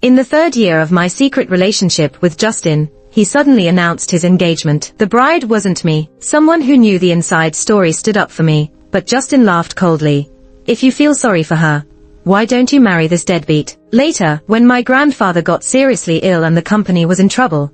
In the third year of my secret relationship with Justin, he suddenly announced his engagement. The bride wasn't me. Someone who knew the inside story stood up for me, but Justin laughed coldly. If you feel sorry for her, why don't you marry this deadbeat? Later, when my grandfather got seriously ill and the company was in trouble,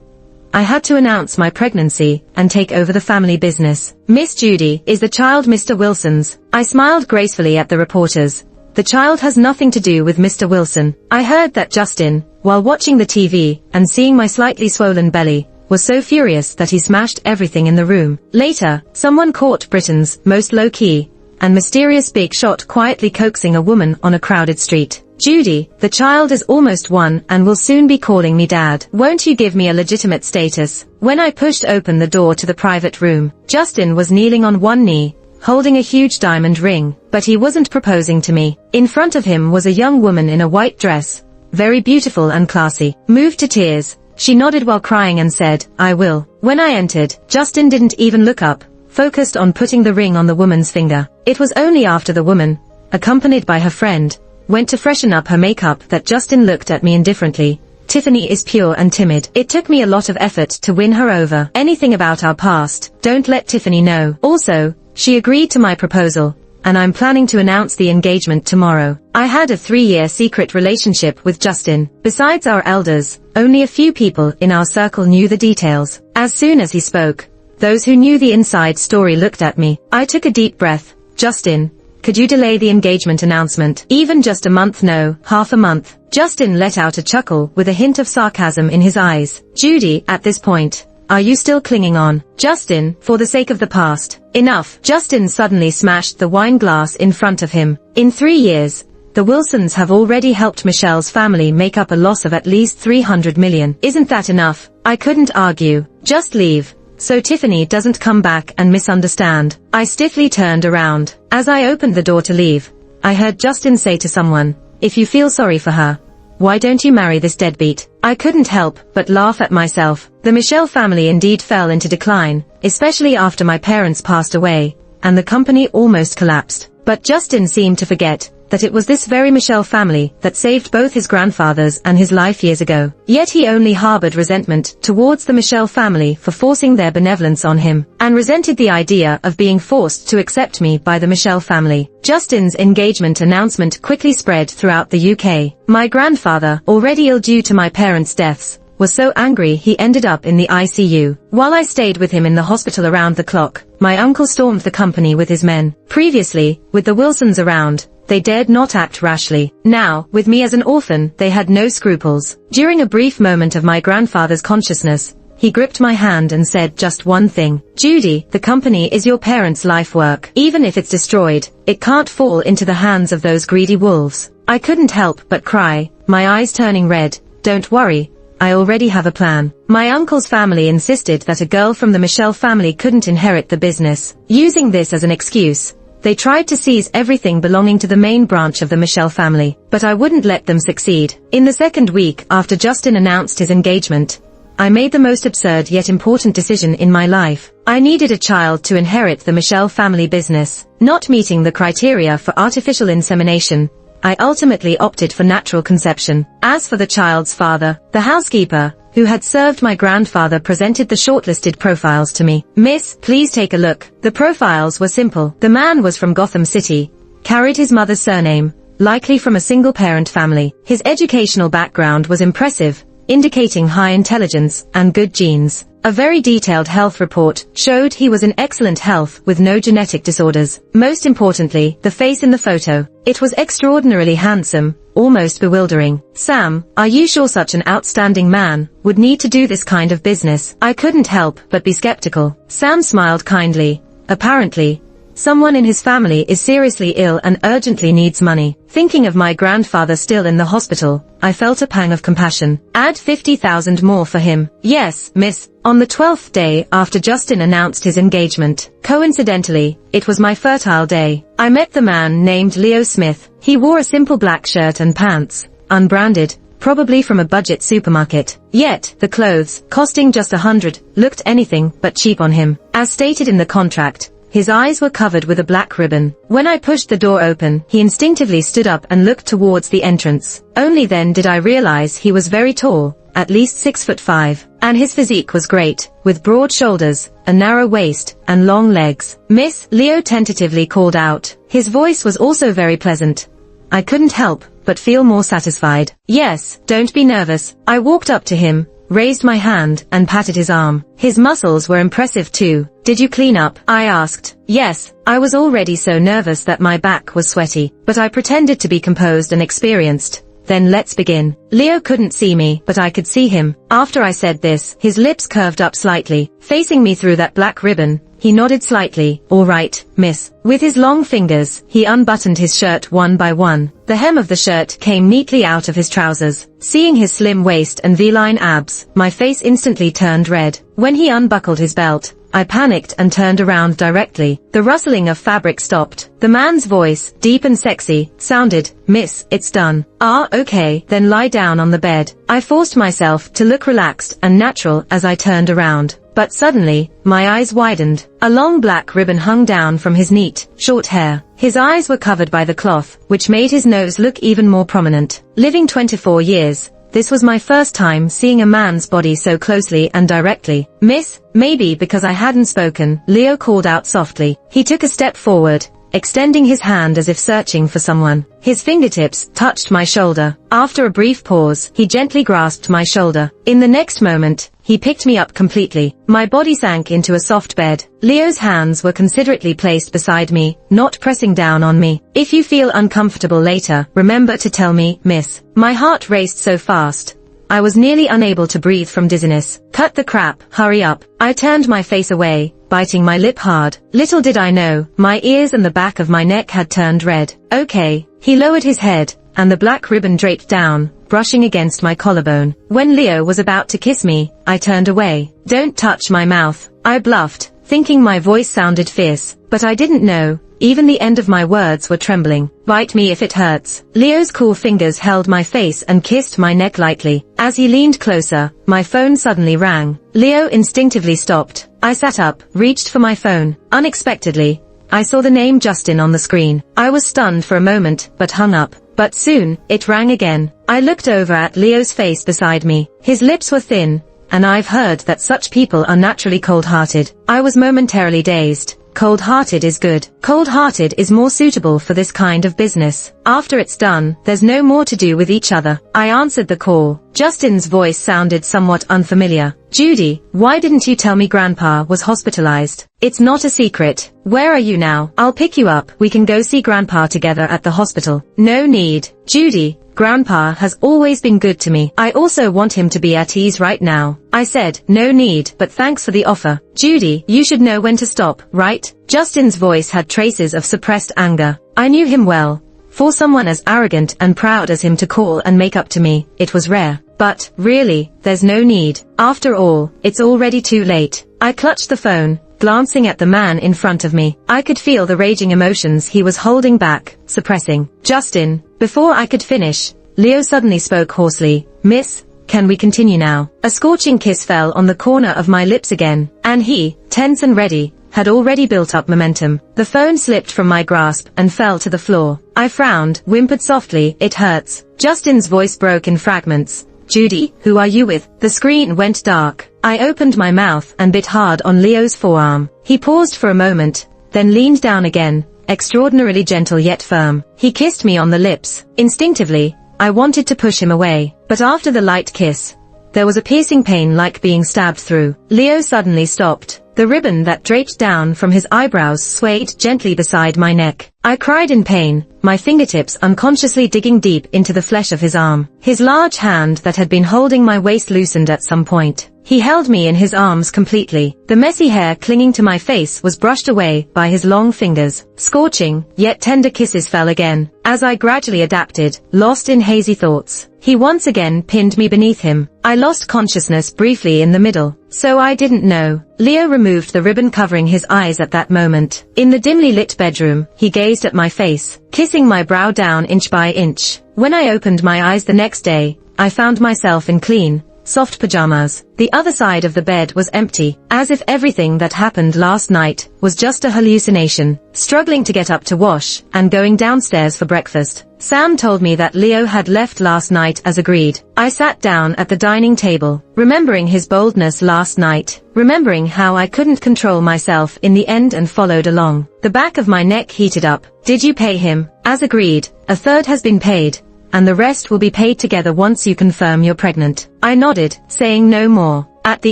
I had to announce my pregnancy and take over the family business. Miss Judy, is the child Mr. Wilson's? I smiled gracefully at the reporters. The child has nothing to do with Mr. Wilson. I heard that Justin, while watching the TV and seeing my slightly swollen belly, was so furious that he smashed everything in the room. Later, someone caught Britain's most low-key and mysterious big shot quietly coaxing a woman on a crowded street. Judy, the child is almost 1 and will soon be calling me Dad. Won't you give me a legitimate status? When I pushed open the door to the private room, Justin was kneeling on one knee, holding a huge diamond ring, but he wasn't proposing to me. In front of him was a young woman in a white dress, very beautiful and classy. Moved to tears, she nodded while crying and said, I will. When I entered, Justin didn't even look up, focused on putting the ring on the woman's finger. It was only after the woman, accompanied by her friend, went to freshen up her makeup that Justin looked at me indifferently. Tiffany is pure and timid. It took me a lot of effort to win her over. Anything about our past, don't let Tiffany know. Also, she agreed to my proposal, and I'm planning to announce the engagement tomorrow. I had a 3-year secret relationship with Justin. Besides our elders, only a few people in our circle knew the details. As soon as he spoke, those who knew the inside story looked at me. I took a deep breath. Justin, could you delay the engagement announcement? Even just a month? No, half a month. Justin let out a chuckle with a hint of sarcasm in his eyes. Judy, at this point, are you still clinging on? Justin, for the sake of the past. Enough. Justin suddenly smashed the wine glass in front of him. In 3 years, the Wilsons have already helped Michelle's family make up a loss of at least 300 million. Isn't that enough? I couldn't argue. Just leave, so Tiffany doesn't come back and misunderstand. I stiffly turned around. As I opened the door to leave, I heard Justin say to someone, if you feel sorry for her, why don't you marry this deadbeat? I couldn't help but laugh at myself. The Michelle family indeed fell into decline, especially after my parents passed away, and the company almost collapsed. But Justin seemed to forget that it was this very Michelle family that saved both his grandfathers and his life years ago. Yet he only harbored resentment towards the Michelle family for forcing their benevolence on him, and resented the idea of being forced to accept me by the Michelle family. Justin's engagement announcement quickly spread throughout the UK. My grandfather, already ill due to my parents' deaths, was so angry he ended up in the ICU. While I stayed with him in the hospital around the clock, my uncle stormed the company with his men. Previously, with the Wilsons around, they dared not act rashly. Now, with me as an orphan, they had no scruples. During a brief moment of my grandfather's consciousness, he gripped my hand and said just one thing. Judy, the company is your parents' life work. Even if it's destroyed, it can't fall into the hands of those greedy wolves. I couldn't help but cry, my eyes turning red. Don't worry, I already have a plan. My uncle's family insisted that a girl from the Michelle family couldn't inherit the business. Using this as an excuse, they tried to seize everything belonging to the main branch of the Michelle family, but I wouldn't let them succeed. In the second week after Justin announced his engagement, I made the most absurd yet important decision in my life. I needed a child to inherit the Michelle family business. Not meeting the criteria for artificial insemination, I ultimately opted for natural conception. As for the child's father, the housekeeper, who had served my grandfather, presented the shortlisted profiles to me. Miss, please take a look. The profiles were simple. The man was from Gotham City, carried his mother's surname, likely from a single-parent family. His educational background was impressive, indicating high intelligence and good genes. A very detailed health report showed he was in excellent health with no genetic disorders. Most importantly, the face in the photo. It was extraordinarily handsome, almost bewildering. Sam, are you sure such an outstanding man would need to do this kind of business? I couldn't help but be skeptical. Sam smiled kindly. Apparently, someone in his family is seriously ill and urgently needs money. Thinking of my grandfather still in the hospital, I felt a pang of compassion. Add 50,000 more for him. Yes, miss. On the 12th day after Justin announced his engagement, coincidentally, it was my fertile day, I met the man named Leo Smith. He wore a simple black shirt and pants, unbranded, probably from a budget supermarket. Yet, the clothes, costing just $100, looked anything but cheap on him. As stated in the contract, his eyes were covered with a black ribbon. When I pushed the door open, he instinctively stood up and looked towards the entrance. Only then did I realize he was very tall, at least 6'5", and his physique was great, with broad shoulders, a narrow waist, and long legs. "Miss," Leo tentatively called out. His voice was also very pleasant. I couldn't help but feel more satisfied. "Yes, don't be nervous." I walked up to him, raised my hand, and patted his arm. His muscles were impressive too. "Did you clean up?" I asked. "Yes." I was already so nervous that my back was sweaty, but I pretended to be composed and experienced. "Then let's begin." Leo couldn't see me, but I could see him. After I said this, his lips curved up slightly, facing me through that black ribbon. He nodded slightly. "All right, miss." With his long fingers, he unbuttoned his shirt one by one. The hem of the shirt came neatly out of his trousers. Seeing his slim waist and V-line abs, my face instantly turned red. When he unbuckled his belt, I panicked and turned around directly. The rustling of fabric stopped. The man's voice, deep and sexy, sounded, "Miss, it's done." "Ah, okay, then lie down on the bed." I forced myself to look relaxed and natural as I turned around. But suddenly, my eyes widened. A long black ribbon hung down from his neat, short hair. His eyes were covered by the cloth, which made his nose look even more prominent. Living 24 years, this was my first time seeing a man's body so closely and directly. "Miss," maybe because I hadn't spoken, Leo called out softly. He took a step forward, extending his hand as if searching for someone. His fingertips touched my shoulder. After a brief pause, he gently grasped my shoulder. In the next moment, he picked me up completely. My body sank into a soft bed. Leo's hands were considerately placed beside me, not pressing down on me. "If you feel uncomfortable later, remember to tell me, miss." My heart raced so fast. I was nearly unable to breathe from dizziness. "Cut the crap, hurry up." I turned my face away, biting my lip hard. Little did I know, my ears and the back of my neck had turned red. "Okay." He lowered his head, and the black ribbon draped down, brushing against my collarbone. When Leo was about to kiss me, I turned away. "Don't touch my mouth," I bluffed, thinking my voice sounded fierce. But I didn't know, even the end of my words were trembling. "Bite me if it hurts." Leo's cool fingers held my face and kissed my neck lightly. As he leaned closer, my phone suddenly rang. Leo instinctively stopped. I sat up, reached for my phone. Unexpectedly, I saw the name Justin on the screen. I was stunned for a moment, but hung up. But soon, it rang again. I looked over at Leo's face beside me. His lips were thin, and I've heard that such people are naturally cold-hearted. I was momentarily dazed. Cold-hearted is good. Cold-hearted is more suitable for this kind of business. After it's done, there's no more to do with each other. I answered the call. Justin's voice sounded somewhat unfamiliar. "Judy, why didn't you tell me Grandpa was hospitalized?" "It's not a secret." "Where are you now?" "I'll pick you up. We can go see Grandpa together at the hospital." "No need." "Judy, Grandpa has always been good to me. I also want him to be at ease right now." I said, "No need, but thanks for the offer." "Judy, you should know when to stop, right?" Justin's voice had traces of suppressed anger. I knew him well. For someone as arrogant and proud as him to call and make up to me, it was rare. But, really, there's no need. After all, it's already too late. I clutched the phone, glancing at the man in front of me. I could feel the raging emotions he was holding back, suppressing. "Justin." Before I could finish, Leo suddenly spoke hoarsely. "Miss, can we continue now?" A scorching kiss fell on the corner of my lips again, and he, tense and ready, had already built up momentum. The phone slipped from my grasp and fell to the floor. I frowned, whimpered softly, "It hurts." Justin's voice broke in fragments. "Judy, who are you with?" The screen went dark. I opened my mouth and bit hard on Leo's forearm. He paused for a moment, then leaned down again, extraordinarily gentle yet firm. He kissed me on the lips. Instinctively, I wanted to push him away, but after the light kiss, there was a piercing pain like being stabbed through. Leo suddenly stopped. The ribbon that draped down from his eyebrows swayed gently beside my neck. I cried in pain, my fingertips unconsciously digging deep into the flesh of his arm. His large hand that had been holding my waist loosened at some point. He held me in his arms completely. The messy hair clinging to my face was brushed away by his long fingers. Scorching, yet tender kisses fell again. As I gradually adapted, lost in hazy thoughts, he once again pinned me beneath him. I lost consciousness briefly in the middle, so I didn't know. Leo removed the ribbon covering his eyes at that moment. In the dimly lit bedroom, he gazed at my face, kissing my brow down inch by inch. When I opened my eyes the next day, I found myself in clean, soft pajamas. The other side of the bed was empty, as if everything that happened last night was just a hallucination. Struggling to get up to wash, and going downstairs for breakfast, Sam told me that Leo had left last night as agreed. I sat down at the dining table, remembering his boldness last night, remembering how I couldn't control myself in the end and followed along. The back of my neck heated up. Did you pay him? As agreed, a third has been paid, and the rest will be paid together once you confirm you're pregnant. I nodded, saying no more. At the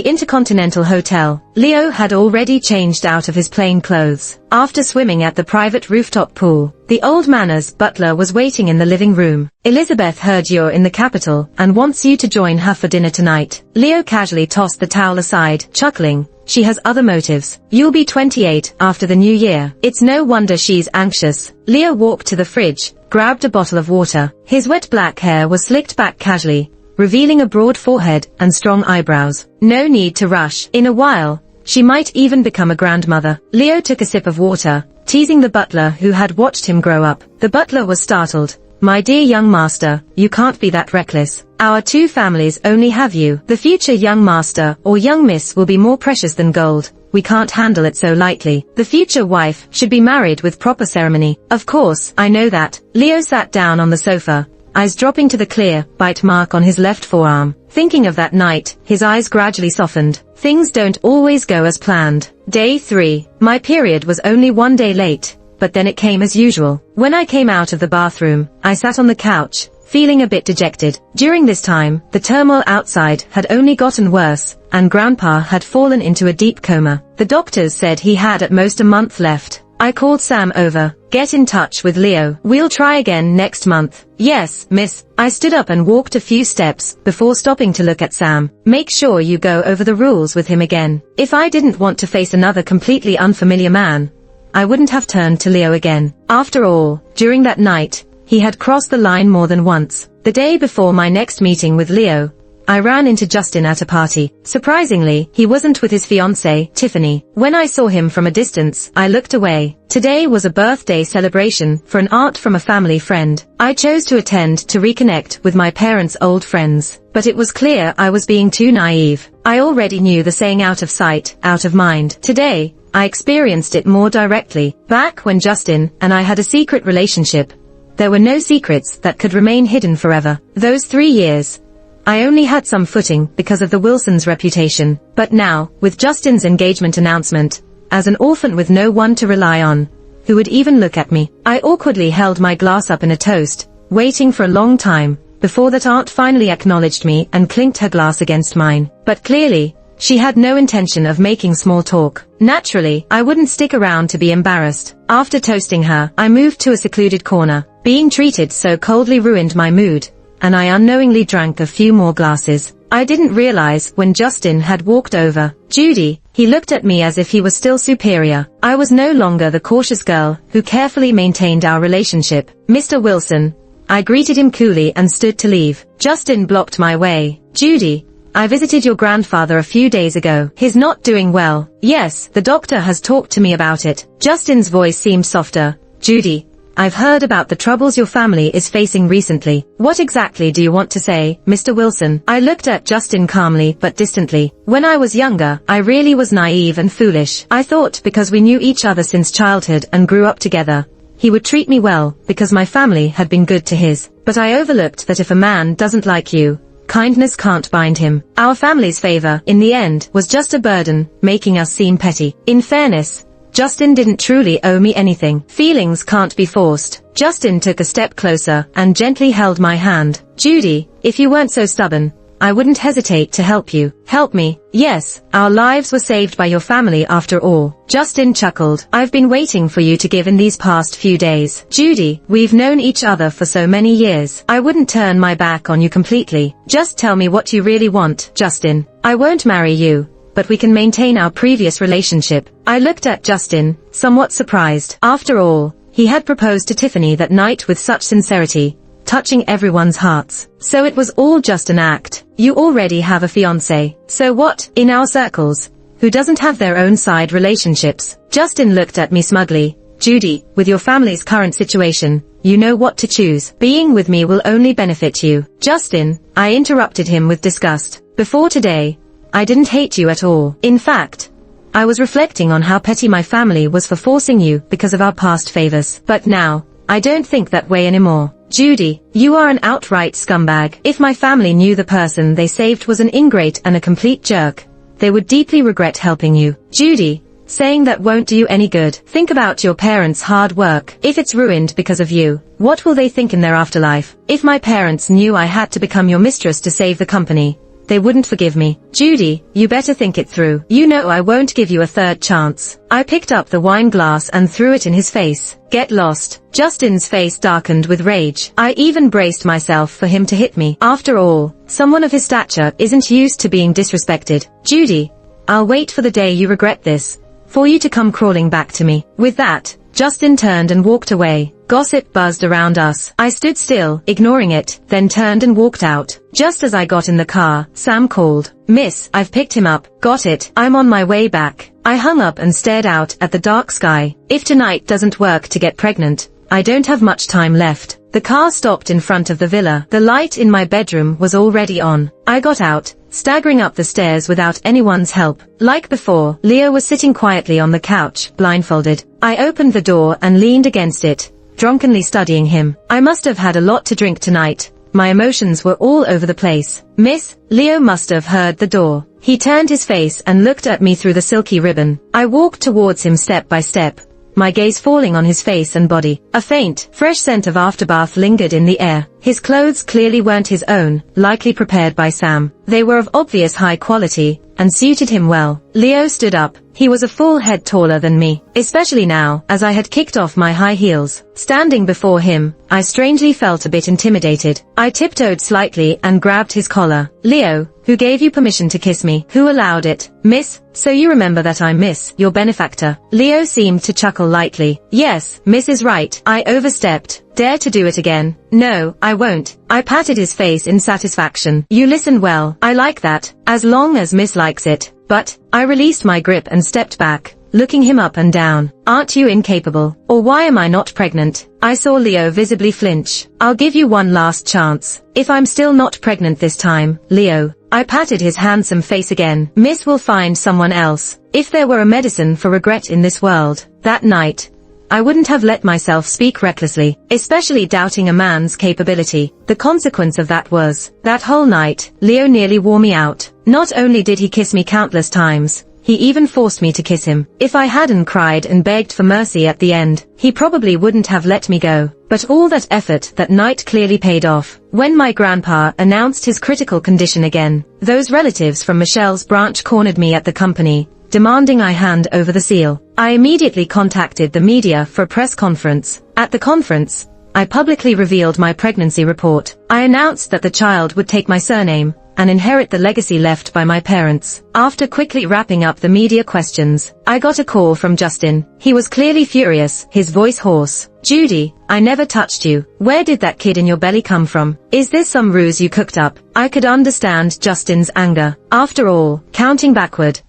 Intercontinental Hotel, Leo had already changed out of his plain clothes. After swimming at the private rooftop pool, the Old Manor's butler was waiting in the living room. Elizabeth heard you're in the capital and wants you to join her for dinner tonight. Leo casually tossed the towel aside, chuckling. She has other motives. You'll be 28 after the new year. It's no wonder she's anxious. Leo walked to the fridge, grabbed a bottle of water. His wet black hair was slicked back casually, revealing a broad forehead and strong eyebrows. No need to rush. In a while, she might even become a grandmother. Leo took a sip of water, teasing the butler who had watched him grow up. The butler was startled. My dear young master, you can't be that reckless. Our two families only have you. The future young master or young miss will be more precious than gold. We can't handle it so lightly. The future wife should be married with proper ceremony. Of course, I know that. Leo sat down on the sofa, eyes dropping to the clear, bite mark on his left forearm. Thinking of that night, his eyes gradually softened. Things don't always go as planned. Day 3. My period was only 1 day late, but then it came as usual. When I came out of the bathroom, I sat on the couch, feeling a bit dejected. During this time, the turmoil outside had only gotten worse, and Grandpa had fallen into a deep coma. The doctors said he had at most a month left. I called Sam over. Get in touch with Leo. We'll try again next month. Yes, miss. I stood up and walked a few steps before stopping to look at Sam. Make sure you go over the rules with him again. If I didn't want to face another completely unfamiliar man, I wouldn't have turned to Leo again. After all, during that night, he had crossed the line more than once. The day before my next meeting with Leo, I ran into Justin at a party. Surprisingly, he wasn't with his fiancée, Tiffany. When I saw him from a distance, I looked away. Today was a birthday celebration for an aunt from a family friend. I chose to attend to reconnect with my parents' old friends, but it was clear I was being too naive. I already knew the saying out of sight, out of mind. Today, I experienced it more directly. Back when Justin and I had a secret relationship, there were no secrets that could remain hidden forever. Those 3 years, I only had some footing because of the Wilsons' reputation, but now, with Justin's engagement announcement, as an orphan with no one to rely on, who would even look at me, I awkwardly held my glass up in a toast, waiting for a long time, before that aunt finally acknowledged me and clinked her glass against mine. But clearly, she had no intention of making small talk. Naturally, I wouldn't stick around to be embarrassed. After toasting her, I moved to a secluded corner. Being treated so coldly ruined my mood, and I unknowingly drank a few more glasses. I didn't realize when Justin had walked over. Judy, he looked at me as if he was still superior. I was no longer the cautious girl who carefully maintained our relationship. Mr. Wilson, I greeted him coolly and stood to leave. Justin blocked my way. Judy, I visited your grandfather a few days ago. He's not doing well. Yes, the doctor has talked to me about it. Justin's voice seemed softer. Judy, I've heard about the troubles your family is facing recently. What exactly do you want to say, Mr. Wilson? I looked at Justin calmly but distantly. When I was younger, I really was naive and foolish. I thought because we knew each other since childhood and grew up together, he would treat me well because my family had been good to his. But I overlooked that if a man doesn't like you, kindness can't bind him. Our family's favor, in the end, was just a burden, making us seem petty. In fairness, Justin didn't truly owe me anything. Feelings can't be forced. Justin took a step closer and gently held my hand. Judy, if you weren't so stubborn, I wouldn't hesitate to help you. Help me? Yes, our lives were saved by your family after all. Justin chuckled. I've been waiting for you to give in these past few days. Judy, we've known each other for so many years. I wouldn't turn my back on you completely. Just tell me what you really want, Justin. I won't marry you, but we can maintain our previous relationship. I looked at Justin, somewhat surprised. After all, he had proposed to Tiffany that night with such sincerity, touching everyone's hearts. So it was all just an act. You already have a fiancé. So what, in our circles, who doesn't have their own side relationships? Justin looked at me smugly. Judy, with your family's current situation, you know what to choose. Being with me will only benefit you. Justin, I interrupted him with disgust. Before today, I didn't hate you at all. In fact, I was reflecting on how petty my family was for forcing you because of our past favors. But now, I don't think that way anymore. Judy, you are an outright scumbag. If my family knew the person they saved was an ingrate and a complete jerk, they would deeply regret helping you. Judy, saying that won't do you any good. Think about your parents' hard work. If it's ruined because of you, what will they think in their afterlife? If my parents knew I had to become your mistress to save the company, they wouldn't forgive me. Judy, you better think it through. You know I won't give you a third chance. I picked up the wine glass and threw it in his face. Get lost. Justin's face darkened with rage. I even braced myself for him to hit me. After all, someone of his stature isn't used to being disrespected. Judy, I'll wait for the day you regret this, for you to come crawling back to me. With that, Justin turned and walked away. Gossip buzzed around us. I stood still, ignoring it, then turned and walked out. Just as I got in the car, Sam called. Miss, I've picked him up. Got it. I'm on my way back. I hung up and stared out at the dark sky. If tonight doesn't work to get pregnant, I don't have much time left. The car stopped in front of the villa. The light in my bedroom was already on. I got out, staggering up the stairs without anyone's help. Like before, Leo was sitting quietly on the couch, blindfolded. I opened the door and leaned against it, drunkenly studying him. I must have had a lot to drink tonight. My emotions were all over the place. Miss, Leo must have heard the door. He turned his face and looked at me through the silky ribbon. I walked towards him step by step, my gaze falling on his face and body. A faint, fresh scent of afterbath lingered in the air. His clothes clearly weren't his own, likely prepared by Sam. They were of obvious high quality, and suited him well. Leo stood up. He was a full head taller than me, especially now, as I had kicked off my high heels. Standing before him, I strangely felt a bit intimidated. I tiptoed slightly and grabbed his collar. Leo, who gave you permission to kiss me? Who allowed it? Miss, so you remember that I'm Miss, your benefactor. Leo seemed to chuckle lightly. Yes, Miss is right. I overstepped. Dare to do it again? No, I won't. I patted his face in satisfaction. You listened well. I like that, as long as Miss likes it. But, I released my grip and stepped back, looking him up and down. Aren't you incapable? Or why am I not pregnant? I saw Leo visibly flinch. I'll give you one last chance. If I'm still not pregnant this time, Leo. I patted his handsome face again. Miss will find someone else. If there were a medicine for regret in this world, that night, I wouldn't have let myself speak recklessly, especially doubting a man's capability. The consequence of that was, that whole night, Leo nearly wore me out. Not only did he kiss me countless times, he even forced me to kiss him. If I hadn't cried and begged for mercy at the end, he probably wouldn't have let me go. But all that effort that night clearly paid off. When my grandpa announced his critical condition again, those relatives from Michelle's branch cornered me at the company, demanding I hand over the seal. I immediately contacted the media for a press conference. At the conference, I publicly revealed my pregnancy report. I announced that the child would take my surname and inherit the legacy left by my parents. After quickly wrapping up the media questions, I got a call from Justin. He was clearly furious, his voice hoarse. Judy, I never touched you. Where did that kid in your belly come from? Is this some ruse you cooked up? I could understand Justin's anger. After all, counting backward,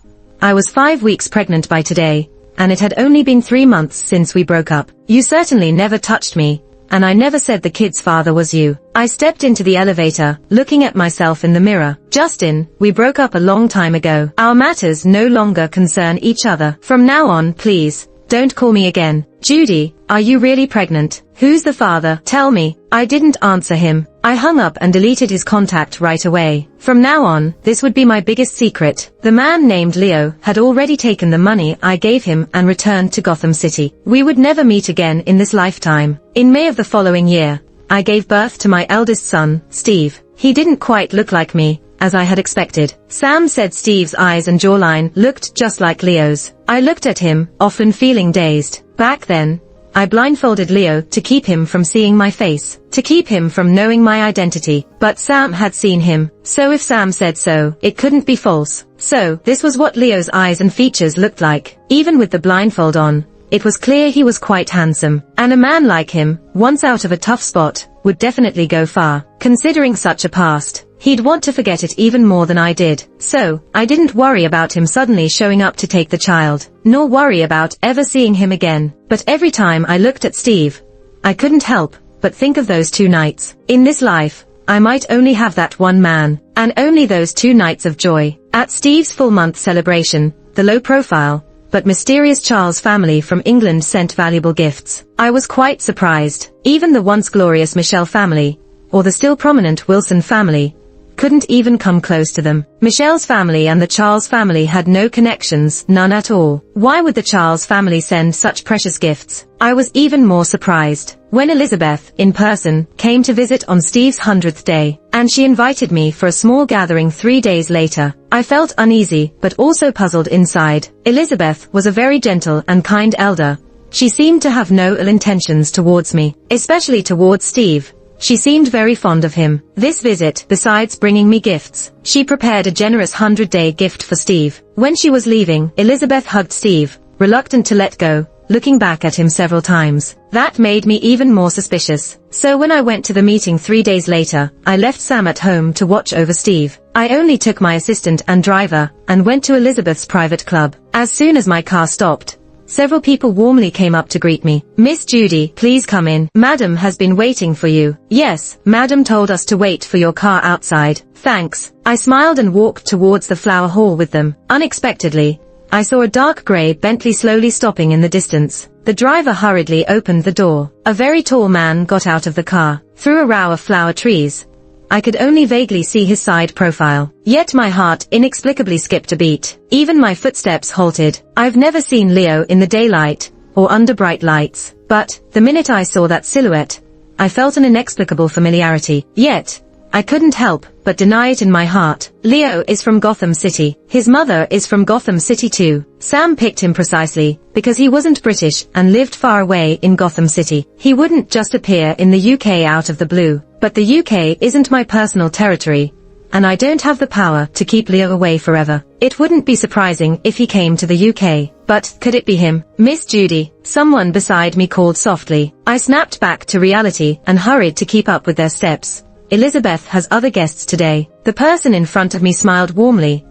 I was 5 weeks pregnant by today, and it had only been 3 months since we broke up. You certainly never touched me, and I never said the kid's father was you. I stepped into the elevator, looking at myself in the mirror. Justin, we broke up a long time ago. Our matters no longer concern each other. From now on, please, don't call me again. Judy, are you really pregnant? Who's the father? Tell me. I didn't answer him. I hung up and deleted his contact right away. From now on, this would be my biggest secret. The man named Leo had already taken the money I gave him and returned to Gotham City. We would never meet again in this lifetime. In May of the following year, I gave birth to my eldest son, Steve. He didn't quite look like me, as I had expected. Sam said Steve's eyes and jawline looked just like Leo's. I looked at him, often feeling dazed. Back then, I blindfolded Leo to keep him from seeing my face, to keep him from knowing my identity. But Sam had seen him, so if Sam said so, it couldn't be false. So, this was what Leo's eyes and features looked like. Even with the blindfold on, it was clear he was quite handsome. And a man like him, once out of a tough spot, would definitely go far. Considering such a past, he'd want to forget it even more than I did. So, I didn't worry about him suddenly showing up to take the child, nor worry about ever seeing him again. But every time I looked at Steve, I couldn't help but think of those 2 nights. In this life, I might only have that one man, and only those 2 nights of joy. At Steve's full-month celebration, the low-profile, but mysterious Charles family from England sent valuable gifts. I was quite surprised. Even the once glorious Michelle family, or the still prominent Wilson family, couldn't even come close to them. Michelle's family and the Charles family had no connections, none at all. Why would the Charles family send such precious gifts? I was even more surprised when Elizabeth, in person, came to visit on Steve's 100th day, and she invited me for a small gathering 3 days later. I felt uneasy, but also puzzled inside. Elizabeth was a very gentle and kind elder. She seemed to have no ill intentions towards me, especially towards Steve. She seemed very fond of him. This visit, besides bringing me gifts, she prepared a generous 100-day gift for Steve. When she was leaving, Elizabeth hugged Steve, reluctant to let go, looking back at him several times. That made me even more suspicious. So when I went to the meeting 3 days later, I left Sam at home to watch over Steve. I only took my assistant and driver, and went to Elizabeth's private club. As soon as my car stopped, several people warmly came up to greet me. "Miss Judy, please come in. Madam has been waiting for you." "Yes, Madam told us to wait for your car outside." "Thanks." I smiled and walked towards the flower hall with them. Unexpectedly, I saw a dark grey Bentley slowly stopping in the distance. The driver hurriedly opened the door. A very tall man got out of the car. Through a row of flower trees, I could only vaguely see his side profile. Yet my heart inexplicably skipped a beat. Even my footsteps halted. I've never seen Leo in the daylight, or under bright lights. But, the minute I saw that silhouette, I felt an inexplicable familiarity. Yet, I couldn't help but deny it in my heart. Leo is from Gotham City. His mother is from Gotham City too. Sam picked him precisely because he wasn't British and lived far away in Gotham City. He wouldn't just appear in the UK out of the blue. But the UK isn't my personal territory, and I don't have the power to keep Leo away forever. It wouldn't be surprising if he came to the UK. But, could it be him? "Miss Judy," someone beside me called softly. I snapped back to reality and hurried to keep up with their steps. "Elizabeth has other guests today." The person in front of me smiled warmly.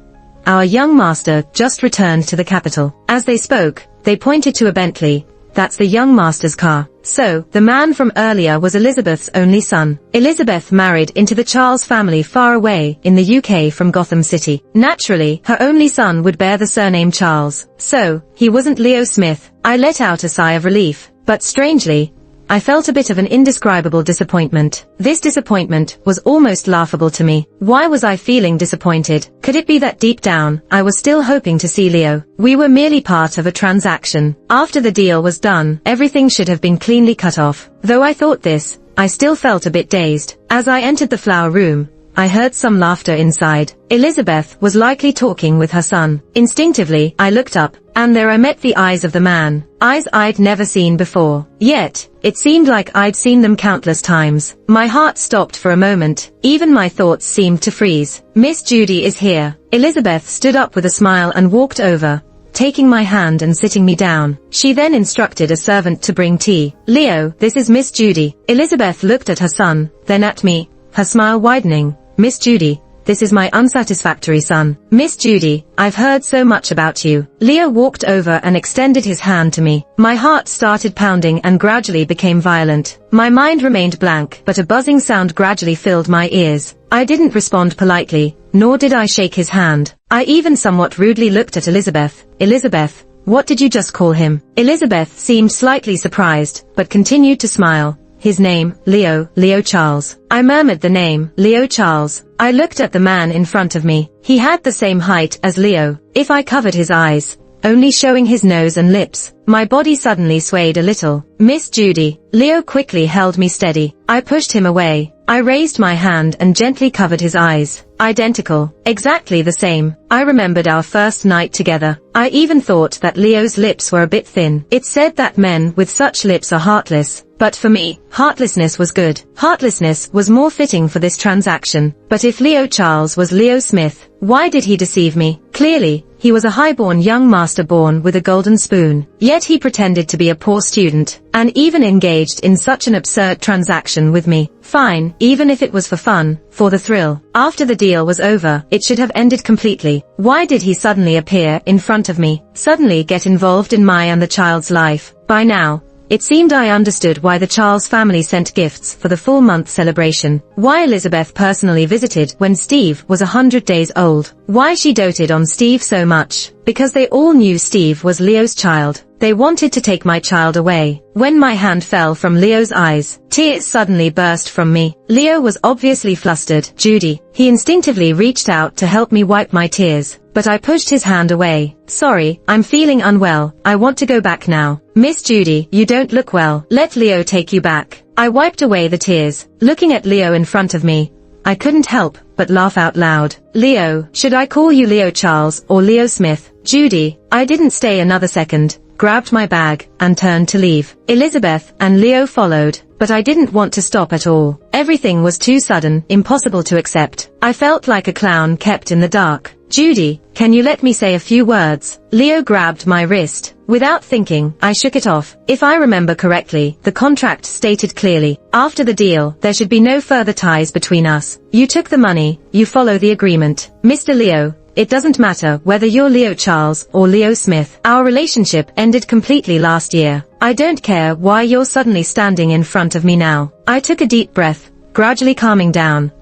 "Our young master just returned to the capital." As they spoke, they pointed to a Bentley. "That's the young master's car." So, the man from earlier was Elizabeth's only son. Elizabeth married into the Charles family far away in the UK from Gotham City. Naturally, her only son would bear the surname Charles. So, he wasn't Leo Smith. I let out a sigh of relief. But strangely, I felt a bit of an indescribable disappointment. This disappointment was almost laughable to me. Why was I feeling disappointed? Could it be that deep down, I was still hoping to see Leo? We were merely part of a transaction. After the deal was done, everything should have been cleanly cut off. Though I thought this, I still felt a bit dazed. As I entered the flower room, I heard some laughter inside. Elizabeth was likely talking with her son. Instinctively, I looked up, and there I met the eyes of the man. Eyes I'd never seen before. Yet, it seemed like I'd seen them countless times. My heart stopped for a moment. Even my thoughts seemed to freeze. "Miss Judy is here." Elizabeth stood up with a smile and walked over, taking my hand and sitting me down. She then instructed a servant to bring tea. "Leo, this is Miss Judy." Elizabeth looked at her son, then at me, her smile widening. "Miss Judy, this is my unsatisfactory son." "Miss Judy, I've heard so much about you." Leo walked over and extended his hand to me. My heart started pounding and gradually became violent. My mind remained blank, but a buzzing sound gradually filled my ears. I didn't respond politely, nor did I shake his hand. I even somewhat rudely looked at Elizabeth. "Elizabeth, what did you just call him?" Elizabeth seemed slightly surprised, but continued to smile. "His name, Leo Charles." I murmured the name, Leo Charles. I looked at the man in front of me. He had the same height as Leo. If I covered his eyes, only showing his nose and lips, my body suddenly swayed a little. "Miss Judy." Leo quickly held me steady. I pushed him away. I raised my hand and gently covered his eyes. Identical. Exactly the same. I remembered our first night together. I even thought that Leo's lips were a bit thin. It's said that men with such lips are heartless. But for me, heartlessness was good. Heartlessness was more fitting for this transaction. But if Leo Charles was Leo Smith, why did he deceive me? Clearly, he was a highborn young master born with a golden spoon. Yet he pretended to be a poor student, and even engaged in such an absurd transaction with me. Fine, even if it was for fun, for the thrill. After the deal was over, it should have ended completely. Why did he suddenly appear in front of me? Suddenly get involved in my and the child's life? By now, It seemed I understood why the Charles family sent gifts for the full month celebration, why Elizabeth personally visited when Steve was 100 days old, why she doted on Steve so much. Because they all knew Steve was Leo's child. They wanted to take my child away. When my hand fell from Leo's eyes, tears suddenly burst from me. Leo was obviously flustered. Judy. He instinctively reached out to help me wipe my tears, but I pushed his hand away. Sorry, I'm feeling unwell. I want to go back now. Miss Judy, you don't look well. Let Leo take you back. I wiped away the tears, looking at Leo in front of me. I couldn't help but laugh out loud. Leo, should I call you Leo Charles or Leo Smith? Judy. I didn't stay another second, grabbed my bag, and turned to leave. Elizabeth and Leo followed, but I didn't want to stop at all. Everything was too sudden, impossible to accept. I felt like a clown kept in the dark. Judy, can you let me say a few words? Leo grabbed my wrist. Without thinking, I shook it off. If I remember correctly, the contract stated clearly, after the deal, there should be no further ties between us. You took the money, you follow the agreement. Mr. Leo, it doesn't matter whether you're Leo Charles or Leo Smith. Our relationship ended completely last year. I don't care why you're suddenly standing in front of me now. I took a deep breath, gradually calming down.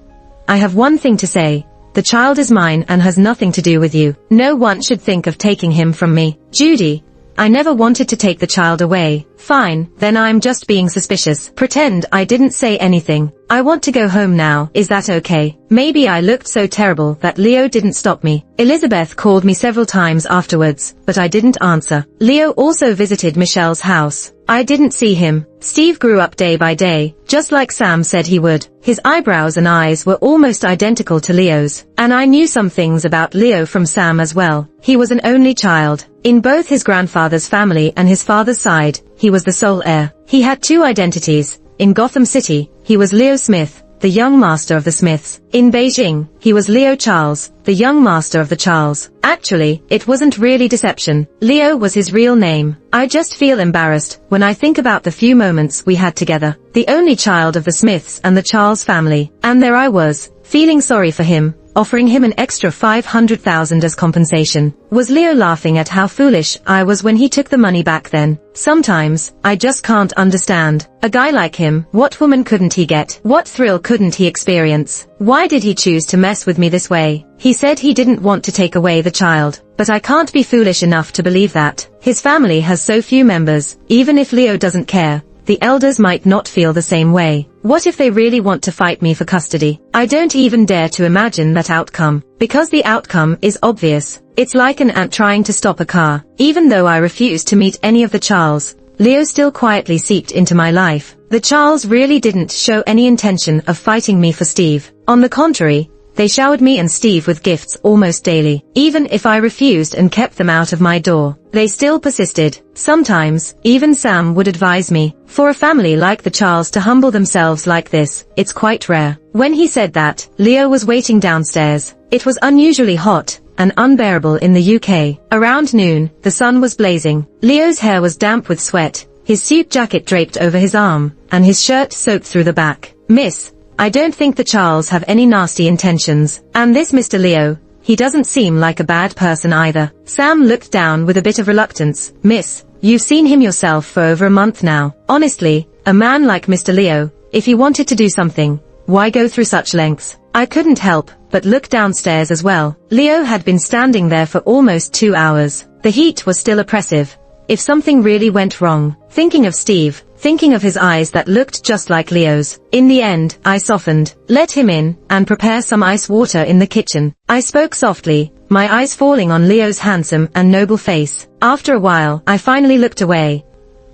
I have one thing to say. The child is mine and has nothing to do with you. No one should think of taking him from me. Judy, I never wanted to take the child away. Fine, then I'm just being suspicious. Pretend I didn't say anything. I want to go home now. Is that okay? Maybe I looked so terrible that Leo didn't stop me. Elizabeth called me several times afterwards, but I didn't answer. Leo also visited Michelle's house. I didn't see him. Steve grew up day by day, just like Sam said he would. His eyebrows and eyes were almost identical to Leo's. And I knew some things about Leo from Sam as well. He was an only child. In both his grandfather's family and his father's side, he was the sole heir. He had two identities. In Gotham City, he was Leo Smith, the young master of the Smiths. In Beijing, he was Leo Charles, the young master of the Charles. Actually, it wasn't really deception. Leo was his real name. I just feel embarrassed when I think about the few moments we had together. The only child of the Smiths and the Charles family. And there I was, feeling sorry for him, offering him an extra $500,000 as compensation. Was Leo laughing at how foolish I was when he took the money back then? Sometimes, I just can't understand. A guy like him, what woman couldn't he get? What thrill couldn't he experience? Why did he choose to mess with me this way? He said he didn't want to take away the child, but I can't be foolish enough to believe that. His family has so few members. Even if Leo doesn't care, the elders might not feel the same way. What if they really want to fight me for custody? I don't even dare to imagine that outcome, because the outcome is obvious. It's like an ant trying to stop a car. Even though I refused to meet any of the Charles, Leo still quietly seeped into my life. The Charles really didn't show any intention of fighting me for Steve. On the contrary, they showered me and Steve with gifts almost daily. Even if I refused and kept them out of my door, they still persisted. Sometimes, even Sam would advise me, for a family like the Charles to humble themselves like this, it's quite rare. When he said that, Leo was waiting downstairs. It was unusually hot and unbearable in the UK. Around noon, the sun was blazing. Leo's hair was damp with sweat, his suit jacket draped over his arm, and his shirt soaked through the back. Miss, I don't think the Charles have any nasty intentions. And this Mr. Leo, he doesn't seem like a bad person either. Sam looked down with a bit of reluctance. Miss, you've seen him yourself for over a month now. Honestly, a man like Mr. Leo, if he wanted to do something, why go through such lengths? I couldn't help but look downstairs as well. Leo had been standing there for almost 2 hours. The heat was still oppressive. If something really went wrong, thinking of Steve, thinking of his eyes that looked just like Leo's. In the end, I softened, let him in, and prepare some ice water in the kitchen. I spoke softly, my eyes falling on Leo's handsome and noble face. After a while, I finally looked away.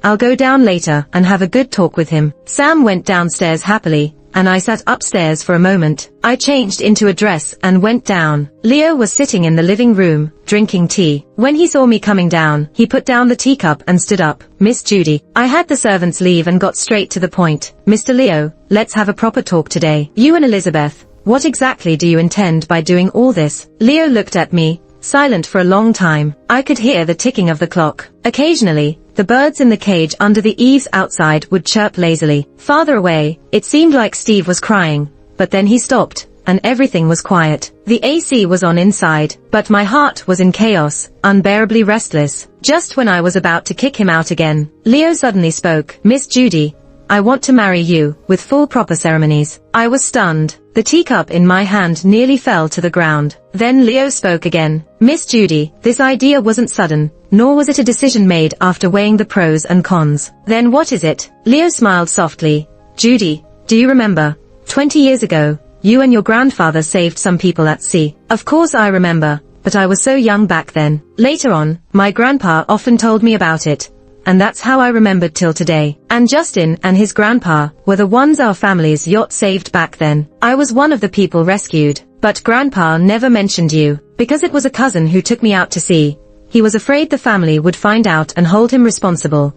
I'll go down later and have a good talk with him. Sam went downstairs happily, and I sat upstairs for a moment. I changed into a dress and went down. Leo was sitting in the living room, drinking tea. When he saw me coming down, he put down the teacup and stood up. Miss Judy. I had the servants leave and got straight to the point. Mr. Leo, let's have a proper talk today. You and Elizabeth, what exactly do you intend by doing all this? Leo looked at me, silent for a long time. I could hear the ticking of the clock. Occasionally, the birds in the cage under the eaves outside would chirp lazily. Farther away, it seemed like Steve was crying, but then he stopped, and everything was quiet. The AC was on inside, but my heart was in chaos, unbearably restless. Just when I was about to kick him out again, Leo suddenly spoke. "Miss Judy, I want to marry you, with full proper ceremonies." I was stunned. The teacup in my hand nearly fell to the ground. Then Leo spoke again. "Miss Judy, this idea wasn't sudden, nor was it a decision made after weighing the pros and cons." "Then what is it?" Leo smiled softly. "Judy, do you remember? 20 years ago, you and your grandfather saved some people at sea." "Of course I remember, but I was so young back then." Later on, my grandpa often told me about it, and that's how I remembered till today. "And Justin and his grandpa were the ones our family's yacht saved back then. I was one of the people rescued, but grandpa never mentioned you, because it was a cousin who took me out to sea. He was afraid the family would find out and hold him responsible,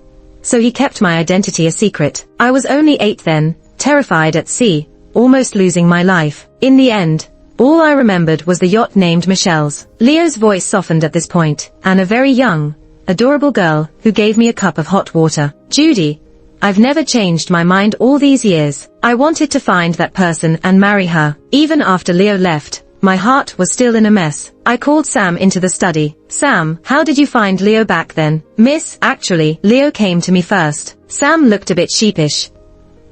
so he kept my identity a secret. I was only 8 then, terrified at sea, almost losing my life. In the end, all I remembered was the yacht named Michelle's." Leo's voice softened at this point, and a very young, adorable girl who gave me a cup of hot water. "Judy, I've never changed my mind all these years. I wanted to find that person and marry her." Even after Leo left, my heart was still in a mess. I called Sam into the study. "Sam, how did you find Leo back then?" "Miss, actually, Leo came to me first." Sam looked a bit sheepish.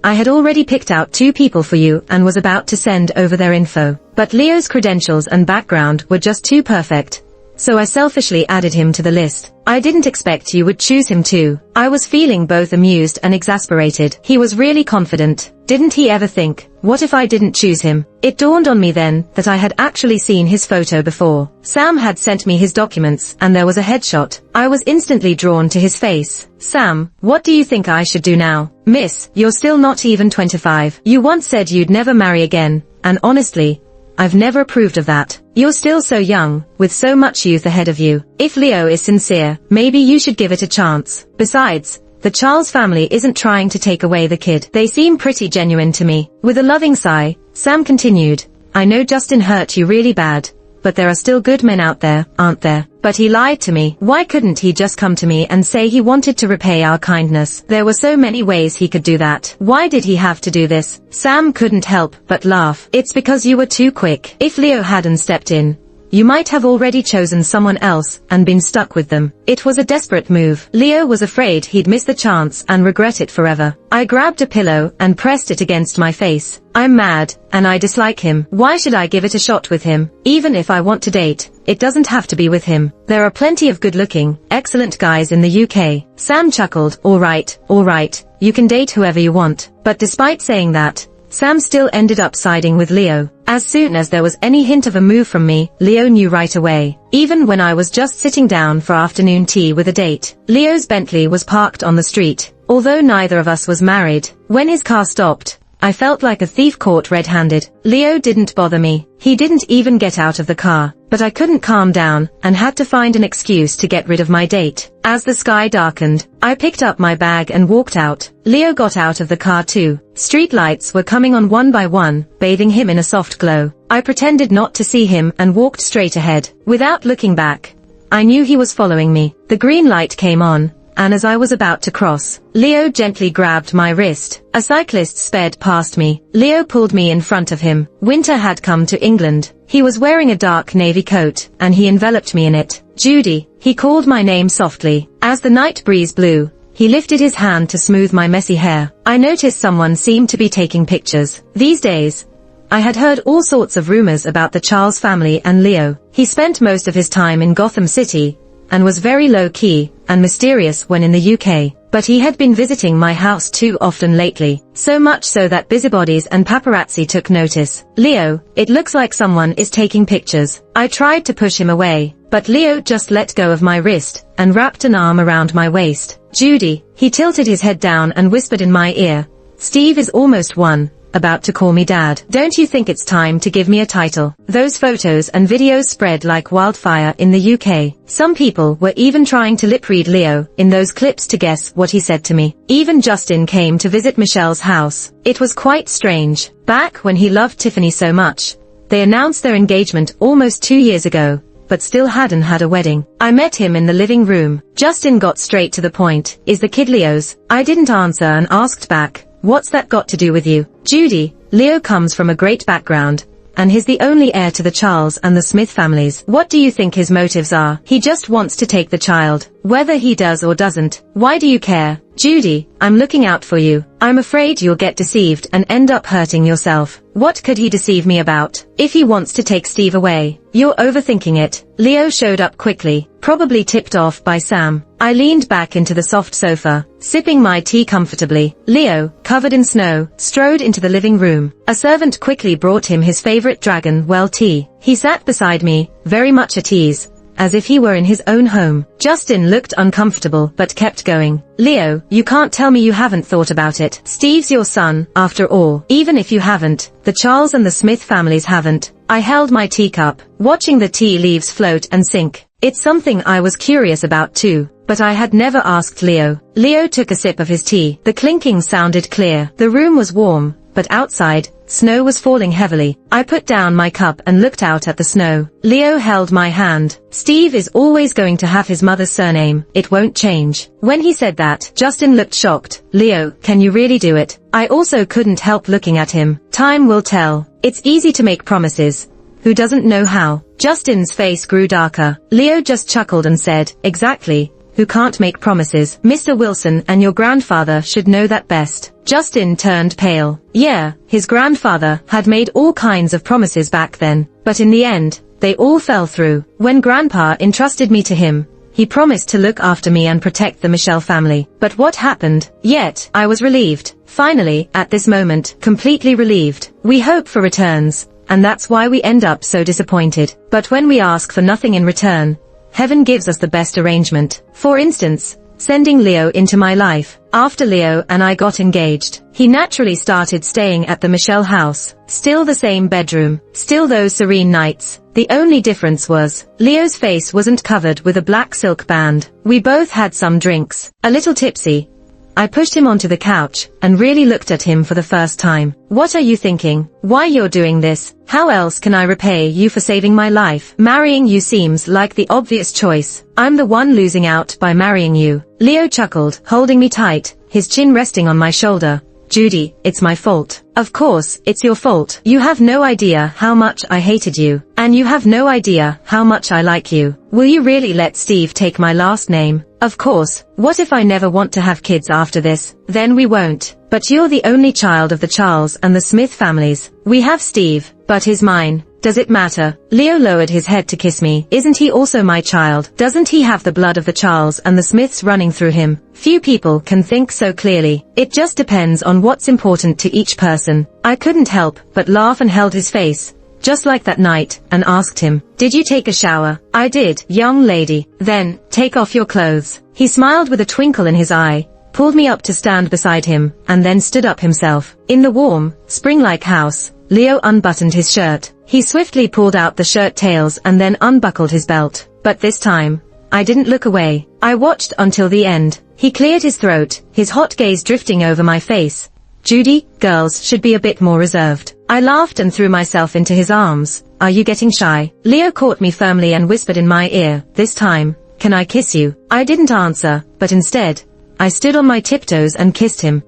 "I had already picked out 2 people for you and was about to send over their info. But Leo's credentials and background were just too perfect, so I selfishly added him to the list. I didn't expect you would choose him too." I was feeling both amused and exasperated. He was really confident. Didn't he ever think, what if I didn't choose him? It dawned on me then that I had actually seen his photo before. Sam had sent me his documents and there was a headshot. I was instantly drawn to his face. "Sam, what do you think I should do now?" "Miss, you're still not even 25. You once said you'd never marry again, and honestly, I've never approved of that. You're still so young, with so much youth ahead of you. If Leo is sincere, maybe you should give it a chance. Besides, the Charles family isn't trying to take away the kid. They seem pretty genuine to me." With a loving sigh, Sam continued, "I know Justin hurt you really bad, but there are still good men out there, aren't there? But he lied to me. Why couldn't he just come to me and say he wanted to repay our kindness? There were so many ways he could do that. Why did he have to do this?" Sam couldn't help but laugh. "It's because you were too quick. If Leo hadn't stepped in, you might have already chosen someone else and been stuck with them. It was a desperate move. Leo was afraid he'd miss the chance and regret it forever." I grabbed a pillow and pressed it against my face. "I'm mad, and I dislike him. Why should I give it a shot with him? Even if I want to date, it doesn't have to be with him. There are plenty of good-looking, excellent guys in the UK." Sam chuckled. All right, you can date whoever you want." But despite saying that, Sam still ended up siding with Leo. As soon as there was any hint of a move from me, Leo knew right away. Even when I was just sitting down for afternoon tea with a date, Leo's Bentley was parked on the street. Although neither of us was married, when his car stopped, I felt like a thief caught red-handed. Leo didn't bother me. He didn't even get out of the car, but I couldn't calm down and had to find an excuse to get rid of my date. As the sky darkened, I picked up my bag and walked out. Leo got out of the car too. Street lights were coming on one by one, bathing him in a soft glow. I pretended not to see him and walked straight ahead. Without looking back, I knew he was following me. The green light came on, and as I was about to cross, Leo gently grabbed my wrist. A cyclist sped past me. Leo pulled me in front of him. Winter had come to England. He was wearing a dark navy coat, and he enveloped me in it. "Judy," he called my name softly. As the night breeze blew, he lifted his hand to smooth my messy hair. I noticed someone seemed to be taking pictures. These days, I had heard all sorts of rumors about the Charles family and Leo. He spent most of his time in Gotham City, and was very low-key and mysterious when in the UK. But he had been visiting my house too often lately, so much so that busybodies and paparazzi took notice. "Leo, it looks like someone is taking pictures." I tried to push him away, but Leo just let go of my wrist and wrapped an arm around my waist. "Judy," he tilted his head down and whispered in my ear, "Steve is almost 1. About to call me Dad. Don't you think it's time to give me a title?" Those photos and videos spread like wildfire in the UK. Some people were even trying to lip-read Leo in those clips to guess what he said to me. Even Justin came to visit Michelle's house. It was quite strange. Back when he loved Tiffany so much, they announced their engagement almost 2 years ago, but still hadn't had a wedding. I met him in the living room. Justin got straight to the point. "Is the kid Leo's?" I didn't answer and asked back, "What's that got to do with you?" "Judy, Leo comes from a great background, and he's the only heir to the Charles and the Smith families. What do you think his motives are? He just wants to take the child. Whether he does or doesn't, why do you care? Judy, I'm looking out for you. I'm afraid you'll get deceived and end up hurting yourself. What could he deceive me about? If he wants to take Steve away, you're overthinking it. Leo showed up quickly, probably tipped off by Sam. I leaned back into the soft sofa, sipping my tea comfortably. Leo, covered in snow, strode into the living room. A servant quickly brought him his favorite dragon well tea. He sat beside me, very much at ease, as if he were in his own home. Justin looked uncomfortable but kept going. Leo, you can't tell me you haven't thought about it. Steve's your son, after all. Even if you haven't, the Charles and the Smith families haven't. I held my teacup, watching the tea leaves float and sink. It's something I was curious about too, but I had never asked Leo. Leo took a sip of his tea. The clinking sounded clear. The room was warm, but outside, snow was falling heavily. I put down my cup and looked out at the snow. Leo held my hand. Steve is always going to have his mother's surname. It won't change. When he said that, Justin looked shocked. Leo, can you really do it? I also couldn't help looking at him. Time will tell. It's easy to make promises. Who doesn't know how? Justin's face grew darker. Leo just chuckled and said, exactly. Who can't make promises? Mr. Wilson and your grandfather should know that best. Justin turned pale. Yeah, his grandfather had made all kinds of promises back then, but in the end, they all fell through. When Grandpa entrusted me to him, he promised to look after me and protect the Michelle family. But what happened? Yet, I was relieved. Finally, at this moment, completely relieved. We hope for returns, and that's why we end up so disappointed. But when we ask for nothing in return, heaven gives us the best arrangement. For instance, sending Leo into my life. After Leo and I got engaged, he naturally started staying at the Michelle house. Still the same bedroom, still those serene nights. The only difference was, Leo's face wasn't covered with a black silk band. We both had some drinks, a little tipsy. I pushed him onto the couch, and really looked at him for the first time. What are you thinking? Why you're doing this? How else can I repay you for saving my life? Marrying you seems like the obvious choice. I'm the one losing out by marrying you. Leo chuckled, holding me tight, his chin resting on my shoulder. Judy, it's my fault. Of course, it's your fault. You have no idea how much I hated you. And you have no idea how much I like you. Will you really let Steve take my last name? Of course. What if I never want to have kids after this? Then we won't. But you're the only child of the Charles and the Smith families. We have Steve, but he's mine. Does it matter? Leo lowered his head to kiss me. Isn't he also my child? Doesn't he have the blood of the Charles and the Smiths running through him? Few people can think so clearly. It just depends on what's important to each person. I couldn't help but laugh and held his face, just like that night, and asked him, did you take a shower? I did, young lady. Then, take off your clothes. He smiled with a twinkle in his eye, pulled me up to stand beside him, and then stood up himself. In the warm, spring-like house, Leo unbuttoned his shirt. He swiftly pulled out the shirt tails and then unbuckled his belt. But this time, I didn't look away. I watched until the end. He cleared his throat, his hot gaze drifting over my face. Judy, girls should be a bit more reserved. I laughed and threw myself into his arms. Are you getting shy? Leo caught me firmly and whispered in my ear, this time, can I kiss you? I didn't answer, but instead, I stood on my tiptoes and kissed him.